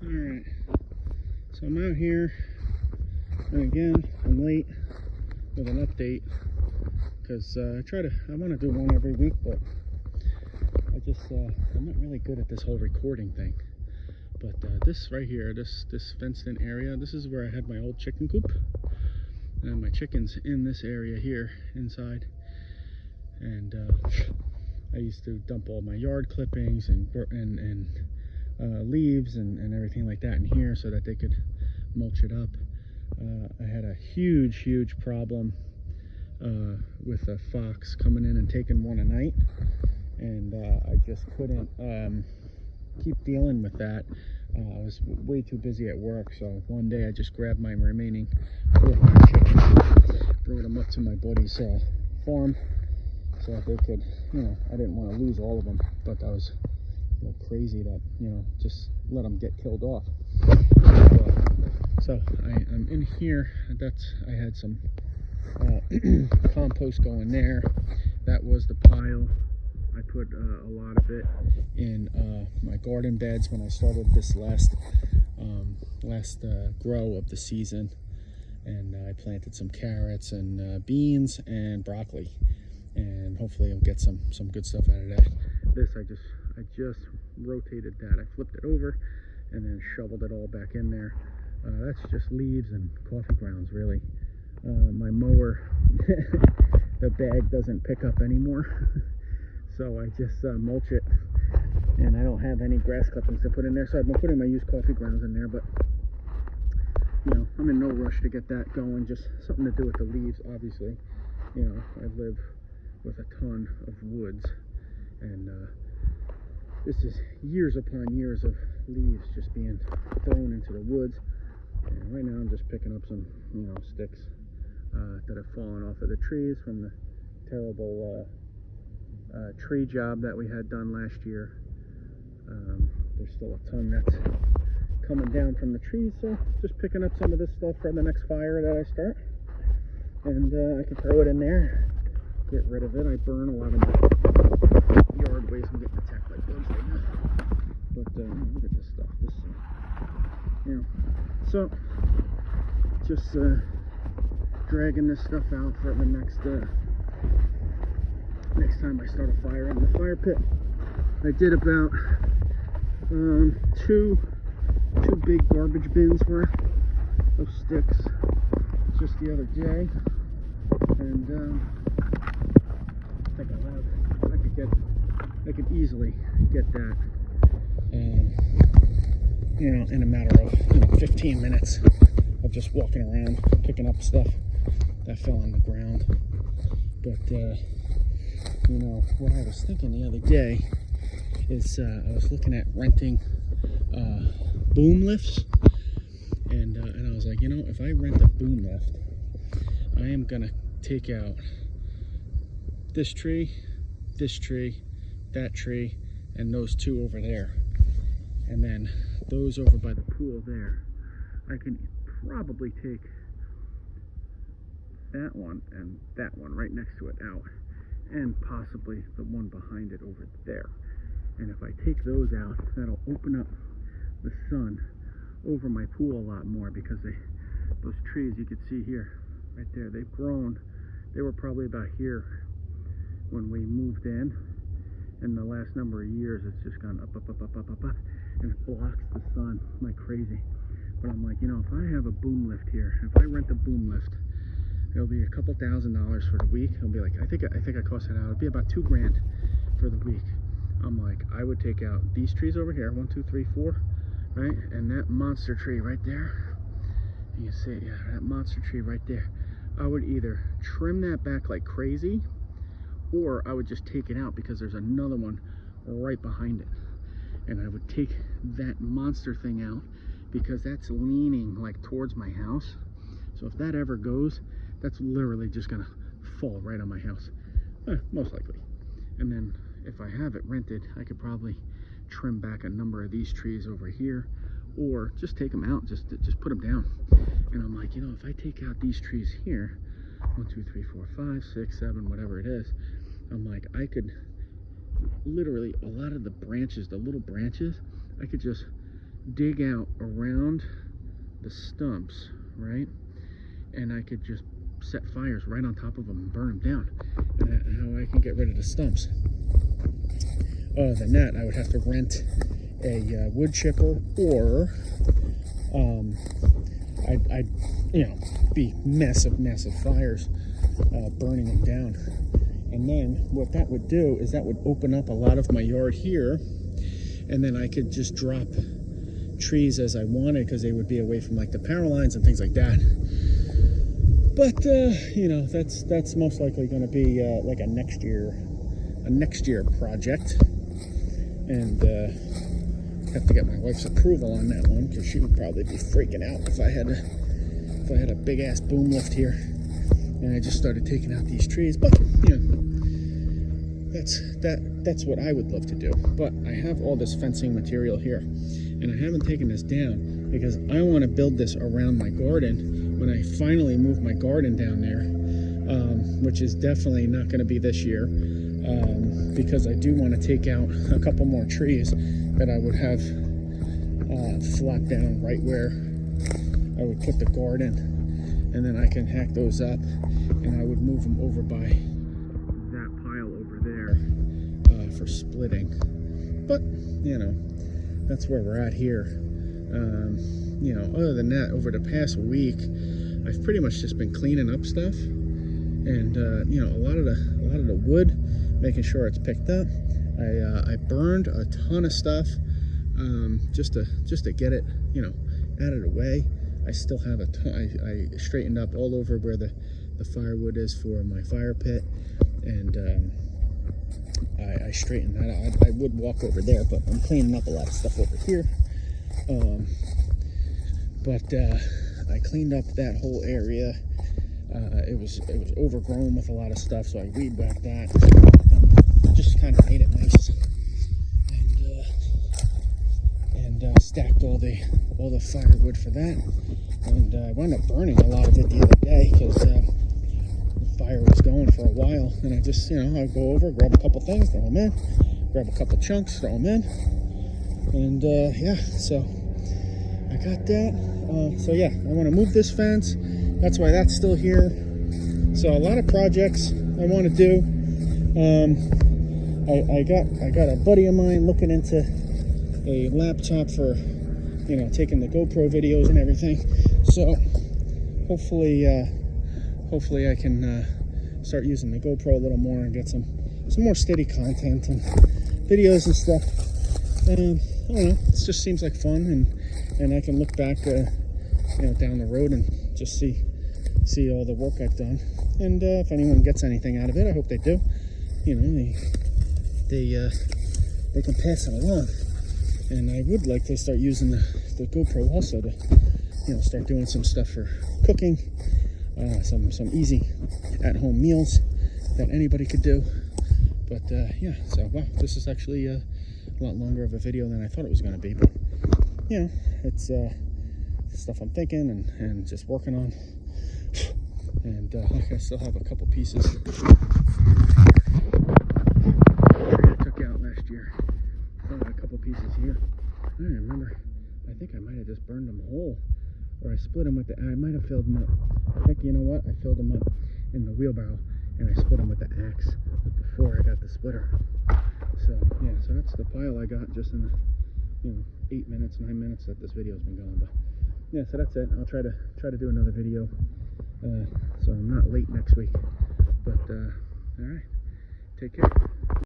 Alright, so I'm out here, and again, I'm late with an update, because I want to do one every week, but I'm not really good at this whole recording thing. But this right here, this fenced in area, this is where I had my old chicken coop, and my chickens in this area here inside. And I used to dump all my yard clippings and leaves and everything like that in here so that they could mulch it up. I had a huge problem with a fox coming in and taking one a night, and I just couldn't keep dealing with that. I was way too busy at work, so one day I just grabbed my remaining 400 chickens, brought them up to my buddy's farm so that they could, I didn't want to lose all of them, but I was crazy that, just let them get killed off. So I'm in here. I had some compost going there. That was the pile. I put a lot of it in my garden beds when I started this last grow of the season, and I planted some carrots and beans and broccoli, and hopefully I'll get some good stuff out of that. This I just rotated that. I flipped it over and then shoveled it all back in there. That's just leaves and coffee grounds, really. My mower, the bag doesn't pick up anymore. So I just mulch it, and I don't have any grass clippings to put in there, so I've been putting my used coffee grounds in there, but I'm in no rush to get that going. Just something to do with the leaves, obviously. I live with a ton of woods, and this is years upon years of leaves just being thrown into the woods. And right now I'm just picking up some sticks that have fallen off of the trees from the terrible tree job that we had done last year. There's still a ton that's coming down from the trees, so just picking up some of this stuff for the next fire that I start, and I can throw it in there, get rid of it. I burn a lot of my yard waste. I'm getting attacked by bugs right now, but look at this stuff. So just dragging this stuff out for the next time I start a fire in the fire pit. I did about two big garbage bins worth of sticks just the other day, and I think I could easily get that, in a matter of 15 minutes of just walking around picking up stuff that fell on the ground. But what I was thinking the other day is I was looking at renting boom lifts, and I was like, if I rent a boom lift, I am gonna take out this tree, that tree, and those two over there, and then those over by the pool there. I can probably take that one and that one right next to it out, and possibly the one behind it over there. And if I take those out, that'll open up the sun over my pool a lot more, because those trees you could see here, right there, they've grown. They were probably about here when we moved in, and the last number of years it's just gone up, and it blocks the sun like crazy. But I'm like, if I have a boom lift here, if I rent a boom lift, it'll be a couple $1,000s for the week. It'll be like, I think I cost it out. It'll be about $2,000 for the week. I'm like, I would take out these trees over here, 1, 2, 3, 4, right, and that monster tree right there. You can see it, yeah, that monster tree right there. I would either trim that back like crazy, or I would just take it out, because there's another one right behind it, and I would take that monster thing out, because that's leaning like towards my house. So if that ever goes, that's literally just gonna fall right on my house, most likely. And then if I have it rented, I could probably trim back a number of these trees over here, or just take them out, just put them down. And I'm like, if I take out these trees here, 1, 2, 3, 4, 5, 6, 7, whatever it is, I'm like, I could literally, a lot of the branches, the little branches, I could just dig out around the stumps, right? And I could just set fires right on top of them and burn them down. And how I can get rid of the stumps. Other than that, I would have to rent a wood chipper, or I'd be massive fires, burning them down. And then what that would do is that would open up a lot of my yard here, and then I could just drop trees as I wanted, because they would be away from like the power lines and things like that. But that's most likely going to be like a next year project, and have to get my wife's approval on that one, because she would probably be freaking out if I had a big ass boom lift here and I just started taking out these trees. But that's what I would love to do. But I have all this fencing material here, and I haven't taken this down because I want to build this around my garden when I finally move my garden down there, which is definitely not going to be this year, because I do want to take out a couple more trees that I would have flat down right where I would put the garden, and then I can hack those up, and I would move them over by that pile over there for splitting. But that's where we're at here. Other than that, over the past week, I've pretty much just been cleaning up stuff, and a lot of the wood, making sure it's picked up. I burned a ton of stuff, just to get it out of the way. I still have a ton. I straightened up all over where the firewood is for my fire pit, and I straightened that out. I would walk over there, but I'm cleaning up a lot of stuff over here. But I cleaned up that whole area. It was overgrown with a lot of stuff, so I weed whacked that. Just kind of made it nice, and stacked all the firewood for that. And I wound up burning a lot of it the other day because the fire was going for a while. And I just I'd go over, grab a couple things, throw them in, grab a couple chunks, throw them in, and so I got that. I want to move this fence. That's why that's still here. So a lot of projects I want to do. I got a buddy of mine looking into a laptop for taking the GoPro videos and everything. So hopefully I can start using the GoPro a little more and get some more steady content and videos and stuff. I don't know. It just seems like fun, and I can look back down the road and just see all the work I've done. And if anyone gets anything out of it, I hope they do. They can pass it along. And I would like to start using the GoPro also to start doing some stuff for cooking, some easy at-home meals that anybody could do. But so wow, this is actually a lot longer of a video than I thought it was going to be. But it's stuff I'm thinking and just working on. And I still have a couple pieces I took out last year. Still have a couple pieces here. I don't remember. I think I might have just burned them whole, or I split them with I might have filled them up. I think, you know what? I filled them up in the wheelbarrow, and I split them with the axe before I got the splitter. So so that's the pile I got just in the 9 minutes that this video's been going. But so that's it. I'll try to do another video, so I'm not late next week. But all right, take care.